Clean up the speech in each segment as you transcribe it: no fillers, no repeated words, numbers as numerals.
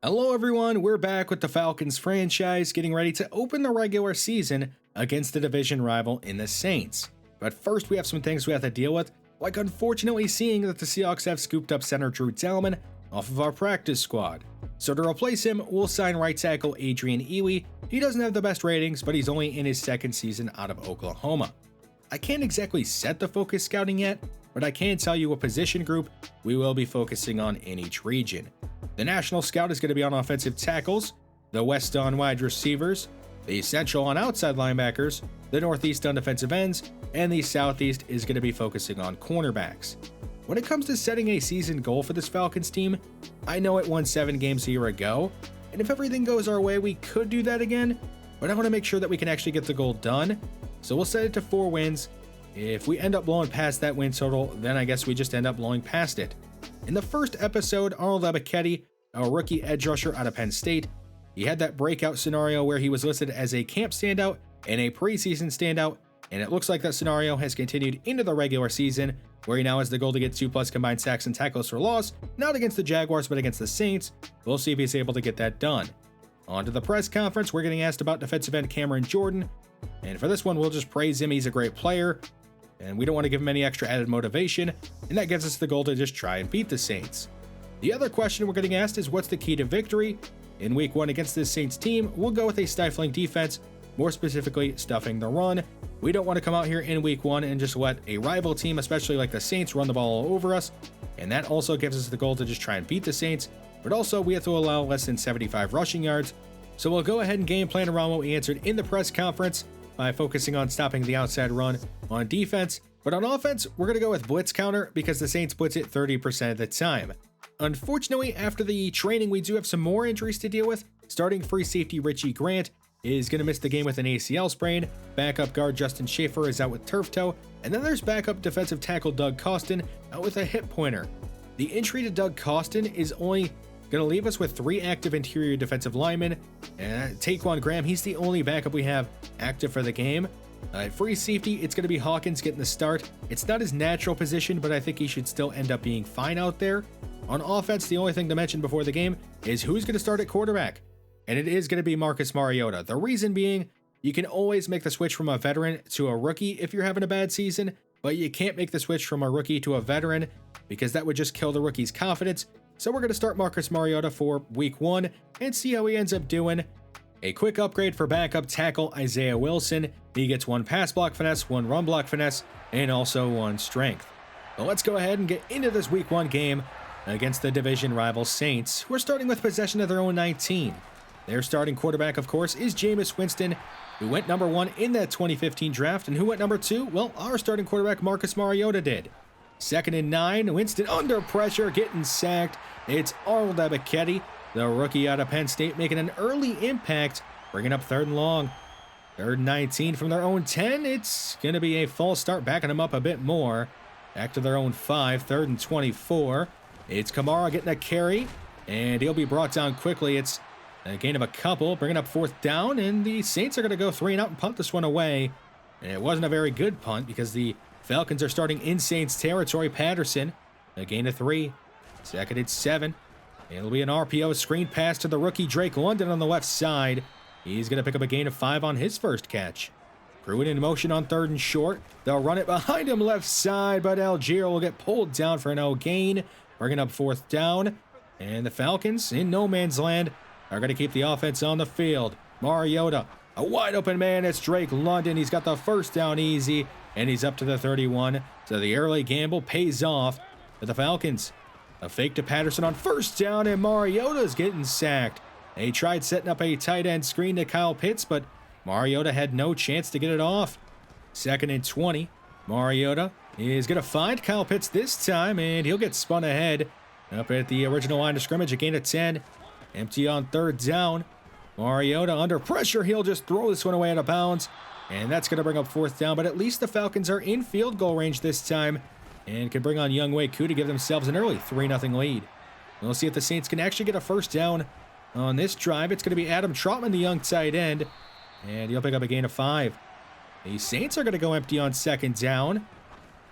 Hello everyone, we're back with the Falcons franchise getting ready to open the regular season against the division rival in the Saints. But first we have some things we have to deal with, like unfortunately seeing that the Seahawks have scooped up center Drew Dalman off of our practice squad. So to replace him, we'll sign right tackle Adrian Ewey. He doesn't have the best ratings, but he's only in his second season out of Oklahoma. I can't exactly set the focus scouting yet, but I can tell you what position group we will be focusing on in each region. The National Scout is going to be on offensive tackles, the West on wide receivers, the Central on outside linebackers, the Northeast on defensive ends, and the Southeast is going to be focusing on cornerbacks. When it comes to setting a season goal for this Falcons team, I know it won 7 games a year ago, and if everything goes our way, we could do that again, but I want to make sure that we can actually get the goal done, so we'll set it to 4 wins. If we end up blowing past that win total, then I guess we just end up blowing past it. In the first episode, Arnold Ebiketie, a rookie edge rusher out of Penn State, he had that breakout scenario where he was listed as a camp standout and a preseason standout, and it looks like that scenario has continued into the regular season, where he now has the goal to get 2+ combined sacks and tackles for loss, not against the Jaguars but against the Saints. We'll see if he's able to get that done. On to the press conference, we're getting asked about defensive end Cameron Jordan, and for this one we'll just praise him. He's a great player, and we don't want to give him any extra added motivation, and that gives us the goal to just try and beat the Saints. The other question we're getting asked is what's the key to victory? In week 1 against this Saints team, we'll go with a stifling defense, more specifically stuffing the run. We don't want to come out here in week 1 and just let a rival team, especially like the Saints, run the ball all over us, and that also gives us the goal to just try and beat the Saints, but also we have to allow less than 75 rushing yards. So we'll go ahead and game plan around what we answered in the press conference by focusing on stopping the outside run on defense, but on offense, we're going to go with blitz counter because the Saints blitz it 30% of the time. Unfortunately, after the training, we do have some more injuries to deal with. Starting free safety Richie Grant is going to miss the game with an ACL sprain. Backup guard Justin Schaefer is out with turf toe. And then there's backup defensive tackle Doug Costin out with a hip pointer. The injury to Doug Costin is only going to leave us with 3 active interior defensive linemen. Taquan Graham, he's the only backup we have active for the game. Free safety, it's going to be Hawkins getting the start. It's not his natural position, but I think he should still end up being fine out there. On offense, the only thing to mention before the game is who's going to start at quarterback. And it is going to be Marcus Mariota. The reason being, you can always make the switch from a veteran to a rookie if you're having a bad season, but you can't make the switch from a rookie to a veteran because that would just kill the rookie's confidence. So we're going to start Marcus Mariota for week 1 and see how he ends up doing. A quick upgrade for backup tackle Isaiah Wilson. He gets 1 pass block finesse, 1 run block finesse, and also 1 strength. But let's go ahead and get into this week 1 game against the division rival Saints, who are starting with possession of their own 19. Their starting quarterback, of course, is Jameis Winston, who went number 1 in that 2015 draft, and who went number 2? Well, our starting quarterback Marcus Mariota did. 2nd and 9, Winston under pressure, getting sacked. It's Arnold Ebiketie, the rookie out of Penn State, making an early impact, bringing up 3rd and long. 3rd and 19 from their own 10. It's going to be a false start, backing them up a bit more. Back to their own 5, 3rd and 24. It's Kamara getting a carry, and he'll be brought down quickly. It's a gain of a couple, bringing up 4th down, and the Saints are going to go 3 and out and punt this one away. And it wasn't a very good punt because the Falcons are starting in Saints territory. Patterson, a gain of 3. 2nd and 7. It'll be an RPO screen pass to the rookie Drake London on the left side. He's going to pick up a gain of 5 on his first catch. Pruitt in motion on 3rd and short. They'll run it behind him left side, but Algier will get pulled down for no gain, bringing up 4th down. And the Falcons, in no man's land, are going to keep the offense on the field. Mariota, a wide open man. It's Drake London. He's got the 1st down easy, and he's up to the 31. So the early gamble pays off for the Falcons. A fake to Patterson on 1st down, and Mariota's getting sacked. They tried setting up a tight end screen to Kyle Pitts, but Mariota had no chance to get it off. 2nd and 20. Mariota is going to find Kyle Pitts this time, and he'll get spun ahead up at the original line of scrimmage, a gain of 10. Empty on 3rd down. Mariota under pressure. He'll just throw this one away out of bounds, and that's going to bring up 4th down, but at least the Falcons are in field goal range this time and can bring on Younghoe Koo to give themselves an early 3-0 lead. We'll see if the Saints can actually get a 1st down on this drive. It's going to be Adam Trautman, the young tight end, and he'll pick up a gain of 5. The Saints are going to go empty on 2nd down,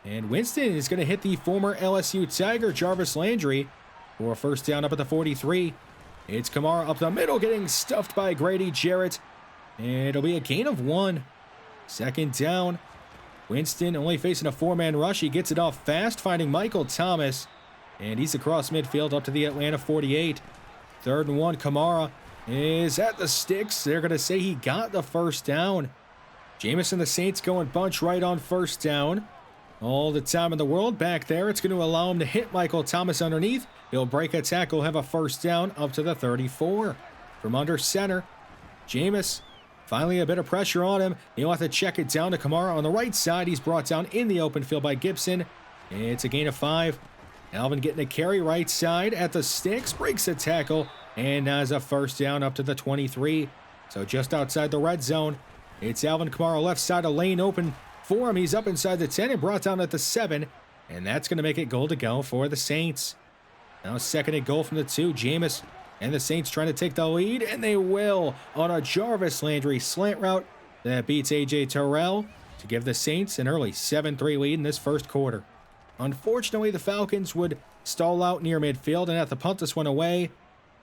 and Winston is going to hit the former LSU Tiger Jarvis Landry for a 1st down up at the 43. It's Kamara up the middle, getting stuffed by Grady Jarrett. It'll be a gain of 1. Second down. Winston only facing a 4-man rush. He gets it off fast, finding Michael Thomas. And he's across midfield up to the Atlanta 48. 3rd and 1. Kamara is at the sticks. They're going to say he got the first down. Jameis and the Saints going bunch right on first down. All the time in the world back there. It's going to allow him to hit Michael Thomas underneath. He'll break a tackle, have a first down up to the 34. From under center, Jameis, finally a bit of pressure on him. He'll have to check it down to Kamara on the right side. He's brought down in the open field by Gibson. It's a gain of 5. Alvin getting a carry right side at the sticks, breaks a tackle, and has a first down up to the 23. So just outside the red zone, it's Alvin Kamara left side, a lane open for him. He's up inside the 10 and brought down at the 7, and that's going to make it goal to go for the Saints. Now 2nd and goal from the 2. Jameis and the Saints trying to take the lead, and they will on a Jarvis Landry slant route that beats A.J. Terrell to give the Saints an early 7-3 lead in this first quarter. Unfortunately, the Falcons would stall out near midfield and have to punt this one away.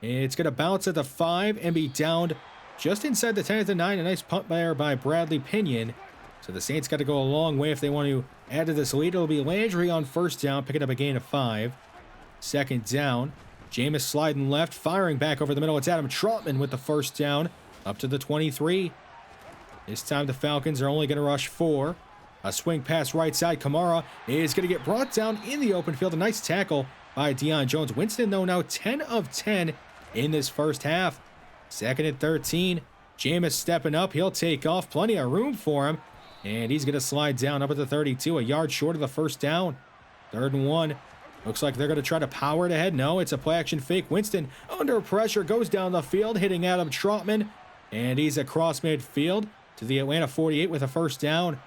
It's going to bounce at the 5 and be downed just inside the 10 at the 9. A nice punt there by Bradley Pinion. So the Saints got to go a long way if they want to add to this lead. It'll be Landry on first down, picking up a gain of 5. 2nd down. Jameis sliding left, firing back over the middle. It's Adam Trotman with the first down up to the 23. This time the Falcons are only going to rush 4. A swing pass right side. Kamara is going to get brought down in the open field. A nice tackle by Deion Jones. Winston, though, now 10 of 10 in this first half. 2nd and 13. Jameis stepping up. He'll take off. Plenty of room for him. And he's going to slide down up at the 32. A yard short of the first down. 3rd and 1. Looks like they're going to try to power it ahead. No, it's a play action fake. Winston under pressure goes down the field, hitting Adam Trotman. And he's across midfield to the Atlanta 48 with a first down.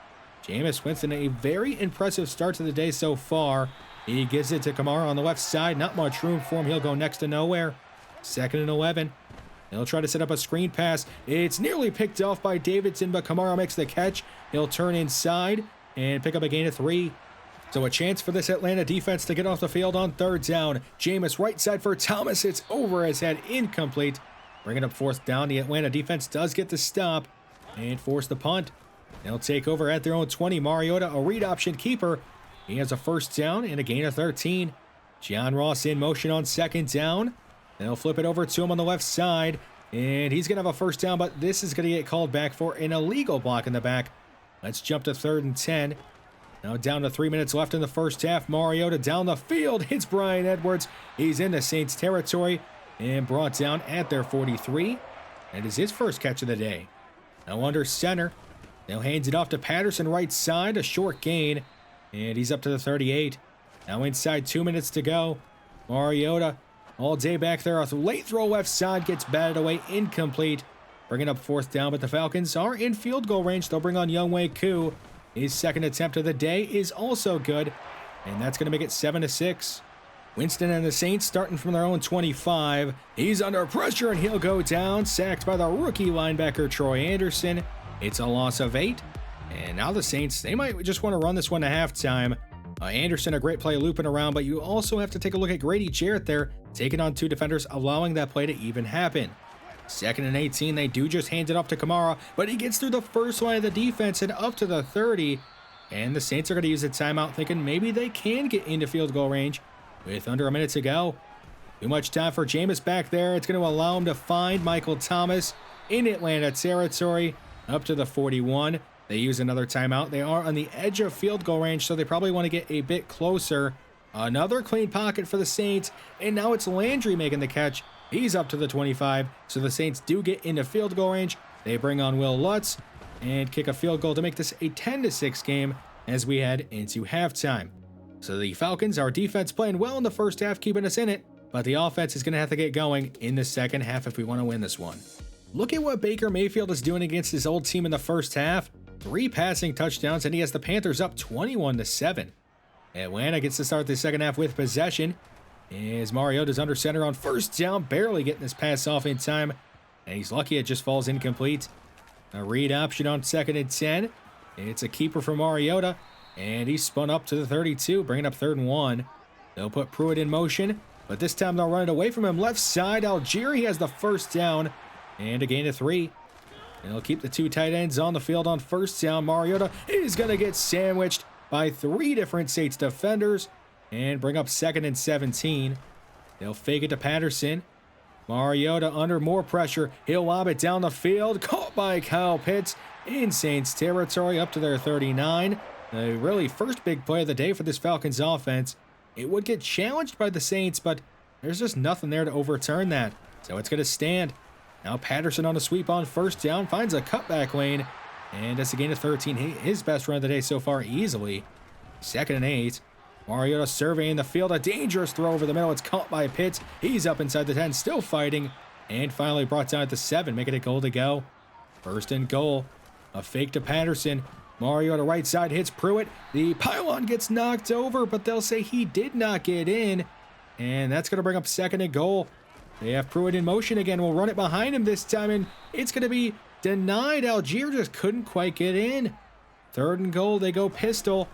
Jameis Winston, a very impressive start to the day so far. He gives it to Kamara on the left side. Not much room for him. He'll go next to nowhere. 2nd and 11. He'll try to set up a screen pass. It's nearly picked off by Davidson, but Kamara makes the catch. He'll turn inside and pick up a gain of 3. So a chance for this Atlanta defense to get off the field on 3rd down. Jameis right side for Thomas. It's over his head, incomplete. Bringing up 4th down. The Atlanta defense does get the stop and force the punt. They'll take over at their own 20. Mariota, a read option keeper. He has a first down and a gain of 13. John Ross in motion on 2nd down. They'll flip it over to him on the left side. And he's going to have a first down, but this is going to get called back for an illegal block in the back. Let's jump to 3rd and 10. Now down to 3 minutes left in the first half. Mariota down the field. Hits Brian Edwards. He's in the Saints territory and brought down at their 43. That is his first catch of the day. Now under center. They'll hand it off to Patterson right side. A short gain. And he's up to the 38. Now inside 2 minutes to go. Mariota all day back there. A late throw left side gets batted away. Incomplete. Bringing up 4th down, but the Falcons are in field goal range. They'll bring on Younghoe Koo. His 2nd attempt of the day is also good. And that's going to make it 7-6. Winston and the Saints starting from their own 25. He's under pressure and he'll go down. Sacked by the rookie linebacker Troy Anderson. It's a loss of 8. And now the Saints, they might just want to run this one to halftime. Anderson, a great play looping around, but you also have to take a look at Grady Jarrett there, taking on 2 defenders, allowing that play to even happen. 2nd and 18, they do just hand it off to Kamara, but he gets through the first line of the defense and up to the 30. And the Saints are going to use a timeout, thinking maybe they can get into field goal range with under a minute to go. Too much time for Jameis back there. It's going to allow him to find Michael Thomas in Atlanta territory up to the 41. They use another timeout. They are on the edge of field goal range, so they probably want to get a bit closer. Another clean pocket for the Saints, and now it's Landry making the catch. He's up to the 25, so the Saints do get into field goal range. They bring on Will Lutz and kick a field goal to make this a 10-6 game as we head into halftime. So the Falcons, our defense playing well in the first half, keeping us in it, but the offense is going to have to get going in the second half if we want to win this one. Look at what Baker Mayfield is doing against his old team in the first half. 3 passing touchdowns, and he has the Panthers up 21-7. Atlanta gets to start the second half with possession. As Mariota's under center on first down, barely getting this pass off in time, and he's lucky it just falls incomplete. A read option on 2nd and 10. It's a keeper for Mariota, and he's spun up to the 32, bringing up 3rd and 1. They'll put Pruitt in motion. but this time they'll run it away from him. Left side, Algier, he has the first down, and a gain of 3. And he'll keep the 2 tight ends on the field on first down. Mariota is going to get sandwiched by 3 different Saints defenders and bring up 2nd and 17. They'll fake it to Patterson. Mariota under more pressure. He'll lob it down the field. Caught by Kyle Pitts in Saints territory up to their 39. The really first big play of the day for this Falcons offense. It would get challenged by the Saints, but there's just nothing there to overturn that. So it's going to stand. Now Patterson on a sweep on first down. Finds a cutback lane. And that's a gain of 13. His best run of the day so far easily. 2nd and 8. Mariota surveying the field. A dangerous throw over the middle. It's caught by Pitts. He's up inside the 10. Still fighting. And finally brought down at the 7. Making it goal to go. 1st and goal. A fake to Patterson. Mariota right side hits Pruitt. The pylon gets knocked over, but they'll say he did not get in. And that's going to bring up 2nd and goal. They have Pruitt in motion again. We'll run it behind him this time, and it's going to be denied. Algier just couldn't quite get in. 3rd and goal. They go pistol.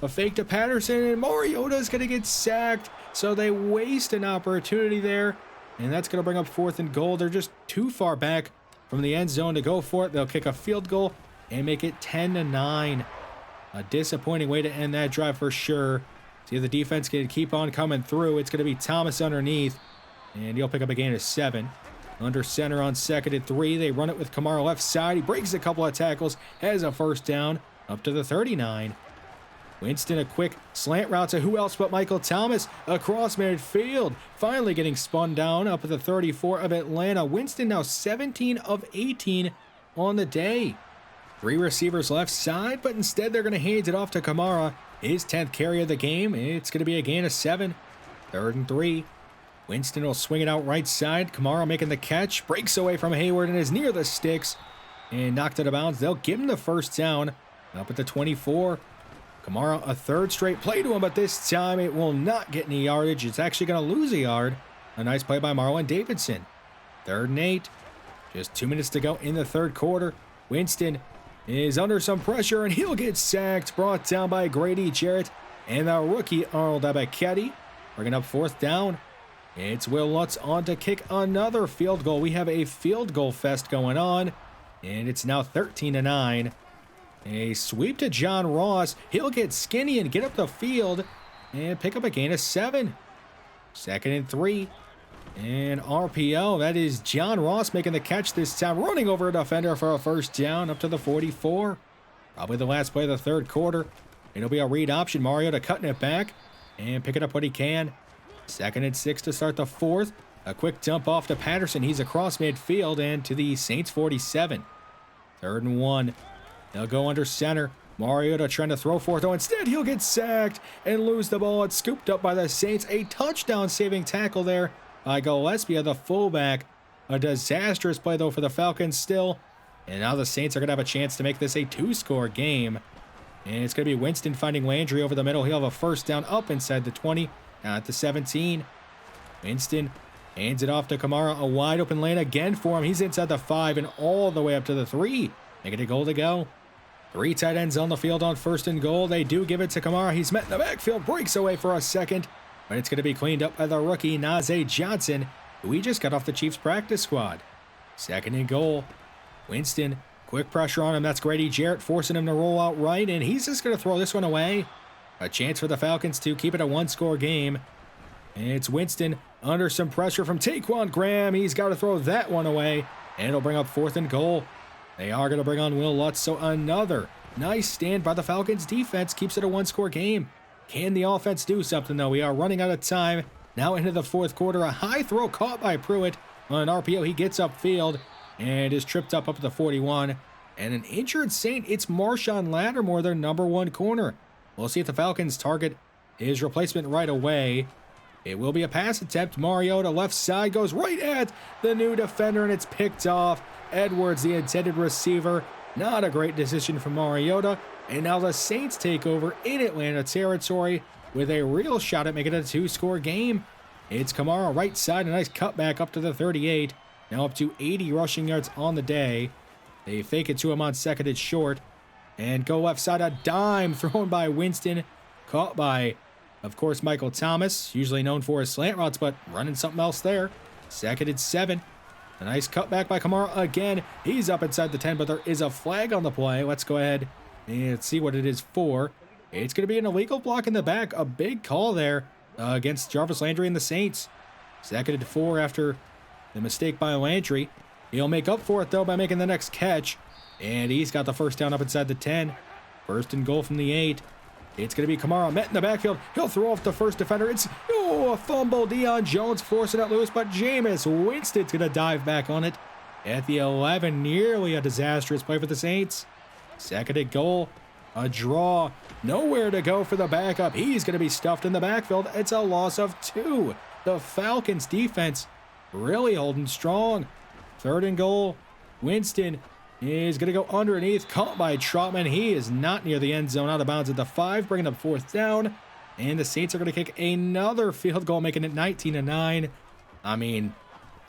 A fake to Patterson, and Mariota's going to get sacked. So they waste an opportunity there. And that's going to bring up 4th and goal. They're just too far back from the end zone to go for it. They'll kick a field goal and make it 10-9. A disappointing way to end that drive for sure. See if the defense can keep on coming through. It's going to be Thomas underneath, and he'll pick up a gain of 7. Under center on 2nd and 3. They run it with Kamara left side. He breaks a couple of tackles, has a first down up to the 39. Winston, a quick slant route to who else but Michael Thomas across midfield. Finally getting spun down up at the 34 of Atlanta. Winston now 17 of 18 on the day. 3 receivers left side, but instead they're going to hand it off to Kamara. His 10th carry of the game. It's going to be a gain of 7. 3rd and 3. Winston will swing it out right side. Kamara making the catch. Breaks away from Hayward and is near the sticks. And knocked out of bounds. They'll give him the first down up at the 24. Kamara, a 3rd straight play to him, but this time it will not get any yardage. It's actually going to lose a yard. A nice play by Marlon Davidson. 3rd and 8. Just 2 minutes to go in the 3rd quarter. Winston is under some pressure, and he'll get sacked. Brought down by Grady Jarrett and the rookie Arnold Abaketti. Bringing up 4th down. It's Will Lutz on to kick another field goal. We have a field goal fest going on, and it's now 13-9. A sweep to John Ross. He'll get skinny and get up the field and pick up a gain of 7. 2nd and 3. And RPO, that is John Ross making the catch this time, running over a defender for a first down up to the 44. Probably the last play of the 3rd quarter. It'll be a read option. Mariota cutting it back and picking up what he can. 2nd and 6 to start the 4th. A quick dump off to Patterson. He's across midfield and to the Saints 47. 3rd and 1. They'll go under center. Mariota trying to throw for it, though instead he'll get sacked and lose the ball. It's scooped up by the Saints. A touchdown-saving tackle there by Gillespie, the fullback. A disastrous play, though, for the Falcons still. And now the Saints are going to have a chance to make this a 2-score game. And it's going to be Winston finding Landry over the middle. He'll have a first down up inside the 20, down at the 17. Winston hands it off to Kamara. A wide-open lane again for him. He's inside the 5 and all the way up to the 3. Making it a goal to go. 3 tight ends on the field on 1st and goal. They do give it to Kamara. He's met in the backfield. Breaks away for a second. But it's going to be cleaned up by the rookie, Najee Johnson, who he just got off the Chiefs practice squad. 2nd and goal. Winston, quick pressure on him. That's Grady Jarrett forcing him to roll out right, and he's just going to throw this one away. A chance for the Falcons to keep it a 1-score game. And it's Winston under some pressure from Taquan Graham. He's got to throw that one away, and it'll bring up 4th and goal. They are going to bring on Will Lutz, so another nice stand by the Falcons defense keeps it a 1-score game. Can the offense do something, though? We are running out of time. Now into the 4th quarter. A high throw caught by Pruitt. On an RPO, he gets upfield and is tripped up at the 41. And an injured Saint, it's Marshawn Lattimore, their number 1 corner. We'll see if the Falcons target his replacement right away. It will be a pass attempt. Mariota left side goes right at the new defender, and it's picked off. Edwards, the intended receiver. Not a great decision from Mariota. And now the Saints take over in Atlanta territory with a real shot at making it a 2-score game. It's Kamara right side, a nice cutback up to the 38. Now up to 80 rushing yards on the day. They fake it to him on 2nd and short. And go left side, a dime thrown by Winston. Caught by Of course, Michael Thomas, usually known for his slant routes, but running something else there. 2nd and 7. A nice cutback by Kamara again. He's up inside the 10, but there is a flag on the play. Let's go ahead and see what it is for. It's going to be an illegal block in the back. A big call there against Jarvis Landry and the Saints. 2nd and 4 after the mistake by Landry. He'll make up for it, though, by making the next catch. And he's got the first down up inside the 10. 1st and goal from the 8. It's going to be Kamara met in the backfield. He'll throw off the first defender. It's a fumble. Deion Jones forcing it loose, but Jameis Winston's going to dive back on it at the 11. Nearly a disastrous play for the Saints. 2nd and goal. A draw. Nowhere to go for the backup. He's going to be stuffed in the backfield. It's a loss of 2. The Falcons defense really holding strong. 3rd and goal. Winston is going to go underneath, caught by Trotman. He is not near the end zone, out of bounds at the 5, bringing up 4th down. And the Saints are going to kick another field goal, making it 19-9. I mean,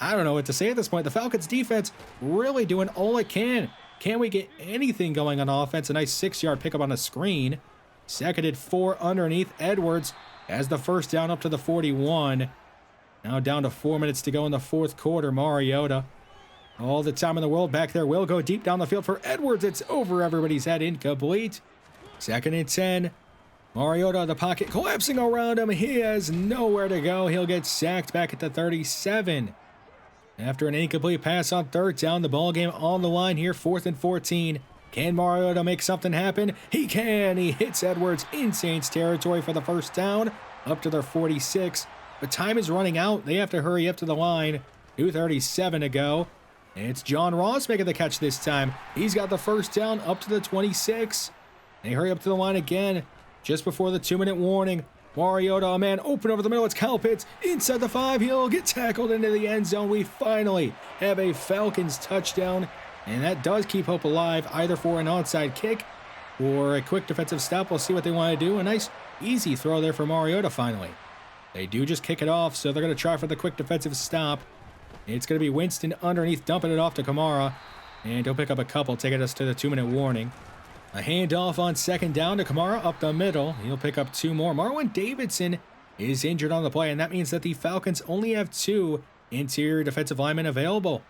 I don't know what to say at this point. The Falcons defense really doing all it can. Can we get anything going on offense? A nice 6-yard pickup on a screen. 2nd and 4 underneath. Edwards has the first down up to the 41. Now down to 4 minutes to go in the 4th quarter. Mariota, all the time in the world back there, will go deep down the field for Edwards. It's over everybody's head, incomplete. 2nd and 10. Mariota in the pocket, collapsing around him. He has nowhere to go. He'll get sacked back at the 37. After an incomplete pass on 3rd down, the ball game on the line here, 4th and 14. Can Mariota make something happen? He can. He hits Edwards in Saints territory for the first down, up to their 46. But time is running out. They have to hurry up to the line. 2:37 to go. And it's John Ross making the catch this time. He's got the first down up to the 26. They hurry up to the line again just before the 2-minute warning. Mariota, a man open over the middle. It's Kyle Pitts inside the 5. He'll get tackled into the end zone. We finally have a Falcons touchdown. And that does keep hope alive, either for an onside kick or a quick defensive stop. We'll see what they want to do. A nice, easy throw there for Mariota finally. They do just kick it off, so they're going to try for the quick defensive stop. It's going to be Winston underneath, dumping it off to Kamara. And he'll pick up a couple, taking us to the 2-minute warning. A handoff on 2nd down to Kamara up the middle. He'll pick up 2 more. Marlon Davidson is injured on the play, and that means that the Falcons only have 2 interior defensive linemen available.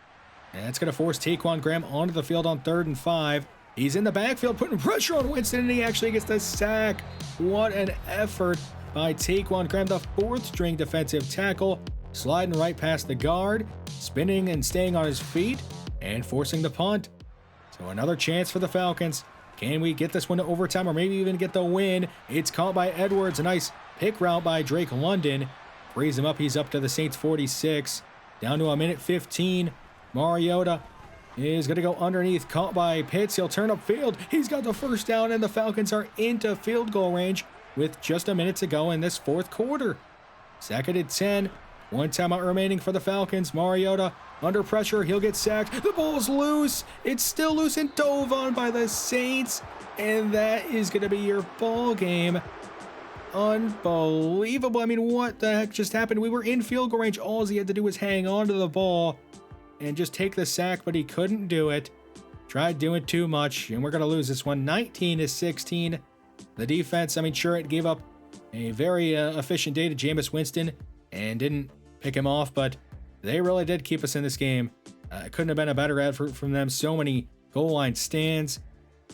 And that's going to force Taquan Graham onto the field on 3rd and 5. He's in the backfield, putting pressure on Winston, and he actually gets the sack. What an effort by Taquan Graham, the 4th-string defensive tackle, sliding right past the guard, spinning and staying on his feet, and forcing the punt. So another chance for the Falcons. Can we get this one to overtime or maybe even get the win? It's caught by Edwards. A nice pick route by Drake London. Frees him up. He's up to the Saints 46. Down to 1:15. Mariota is going to go underneath. Caught by Pitts. He'll turn upfield. He's got the first down, and the Falcons are into field goal range with just a minute to go in this 4th quarter. 2nd and 10. 1 timeout remaining for the Falcons. Mariota under pressure. He'll get sacked. The ball's loose. It's still loose and dove on by the Saints. And that is going to be your ball game. Unbelievable. I mean, what the heck just happened? We were in field goal range. All he had to do was hang on to the ball and just take the sack, but he couldn't do it. Tried doing too much, and we're going to lose this one 19-16. The defense, I mean, sure, it gave up a very efficient day to Jameis Winston and didn't pick him off, but they really did keep us in this game. It couldn't have been a better effort from them. So many goal line stands.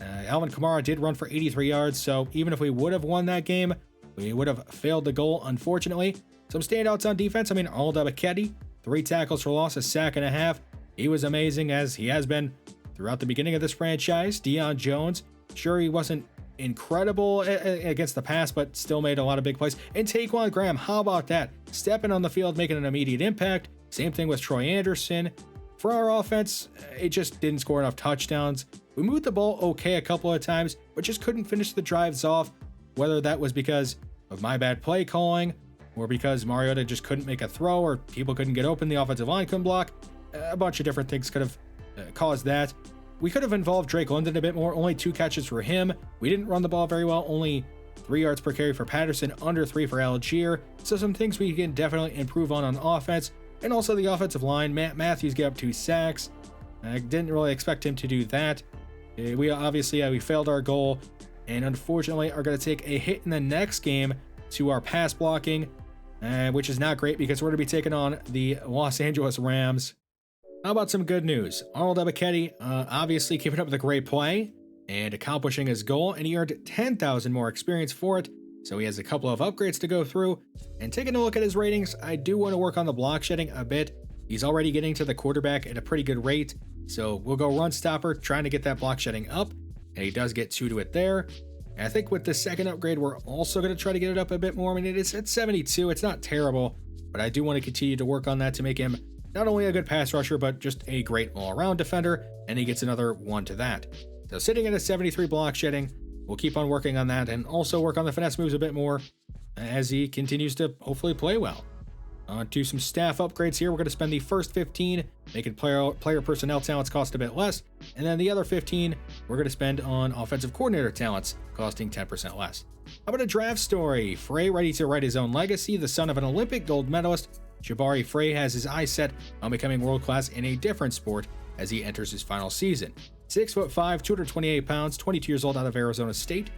Alvin Kamara did run for 83 yards, so even if we would have won that game, we would have failed the goal, unfortunately. Some standouts on defense. I mean, Alda Bacchetti, 3 tackles for loss, a sack and a half. He was amazing, as he has been throughout the beginning of this franchise. Deion Jones, sure, he wasn't incredible against the pass, but still made a lot of big plays. And Taquan Graham, how about that? Stepping on the field, making an immediate impact. Same thing with Troy Anderson. For our offense, it just didn't score enough touchdowns. We moved the ball okay a couple of times, but just couldn't finish the drives off, whether that was because of my bad play calling, or because Mariota just couldn't make a throw, or people couldn't get open, the offensive line couldn't block. A bunch of different things could have caused that. We could have involved Drake London a bit more, only 2 catches for him. We didn't run the ball very well, only 3 yards per carry for Patterson, under 3 for Algier. So some things we can definitely improve on offense. And also the offensive line. Matt Matthews gave up 2 sacks. I didn't really expect him to do that. We obviously we failed our goal, and unfortunately are going to take a hit in the next game to our pass blocking, which is not great because we're going to be taking on the Los Angeles Rams. How about some good news? Arnold Ebiketie obviously keeping up with a great play and accomplishing his goal, and he earned 10,000 more experience for it, so he has a couple of upgrades to go through. And taking a look at his ratings, I do want to work on the block shedding a bit. He's already getting to the quarterback at a pretty good rate, so we'll go run stopper, trying to get that block shedding up, and he does get 2 to it there. And I think with the second upgrade, we're also going to try to get it up a bit more. I mean, it is at 72, it's not terrible, but I do want to continue to work on that to make him not only a good pass rusher, but just a great all-around defender, and he gets another 1 to that. So sitting at a 73 block shedding, we'll keep on working on that and also work on the finesse moves a bit more as he continues to hopefully play well. On to some staff upgrades here. We're going to spend the first 15 making player personnel talents cost a bit less, and then the other 15 we're going to spend on offensive coordinator talents costing 10% less. How about a draft story? Frey ready to write his own legacy. The son of an Olympic gold medalist, Jabari Frey has his eyes set on becoming world-class in a different sport as he enters his final season. 6'5", 228 pounds, 22 years old, out of Arizona State.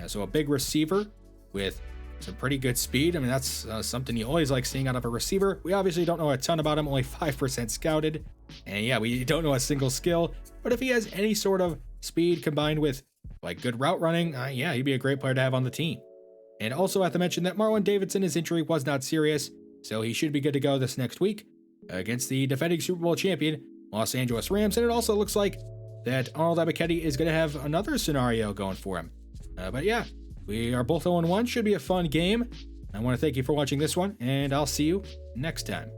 So a big receiver with some pretty good speed. I mean, that's something you always like seeing out of a receiver. We obviously don't know a ton about him, only 5% scouted. And yeah, we don't know a single skill. But if he has any sort of speed combined with like good route running, yeah, he'd be a great player to have on the team. And also have to mention that Marlon Davidson, his injury was not serious, so he should be good to go this next week against the defending Super Bowl champion Los Angeles Rams. And it also looks like that Arnold Ebiketie is going to have another scenario going for him. But yeah, we are both 0-1. Should be a fun game. I want to thank you for watching this one, and I'll see you next time.